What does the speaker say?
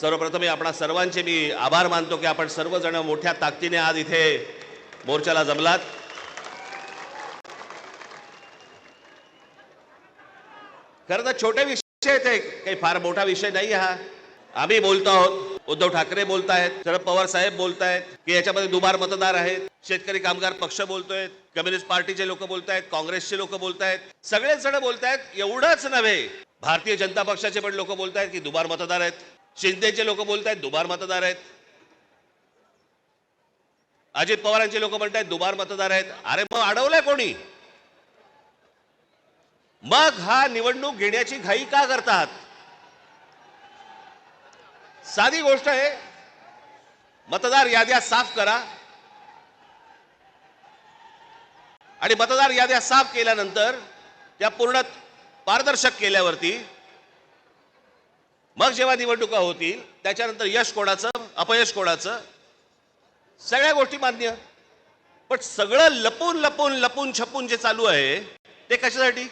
सर्वप्रथम मी आपणा सर्वांचे मी आभार मानतो की आपण सर्वजण मोठ्या ताकदीने आज इथे मोर्चाला जमलात. खरं तर छोटे विषय आहेत, काही फार मोठा विषय नाही हा. आम्ही बोलतो आहोत, उद्धव ठाकरे बोलतायत, शरद पवार साहेब बोलतायत की याच्यामध्ये दुबार मतदार आहेत, शेतकरी कामगार पक्ष बोलतोय, कम्युनिस्ट पार्टीचे लोक बोलतायत, काँग्रेसचे लोक बोलतायत, सगळेच जण बोलतायत. एवढंच नव्हे, भारतीय जनता पक्षाचे पण लोक बोलतायत की दुबार मतदार आहेत, शिंदेचे लोक बोलतायत दुबार मतदार आहेत, अजित पवारांचे लोक म्हणतायत दुबार मतदार आहेत. अरे मग अडवलंय कोणी? मग हा निवडणूक घेण्याची घाई का करतात? साधी गोष्ट आहे, मतदार याद्या साफ करा आणि मतदार याद्या साफ केल्यानंतर त्या पूर्ण पारदर्शक केल्यावरती मग जेव्हा निवडणुका होतील त्याच्यानंतर यश कोणाचं अपयश कोणाचं सगळ्या गोष्टी मान्य. पण सगळं लपून लपून लपून छपून जे चालू आहे ते कशासाठी?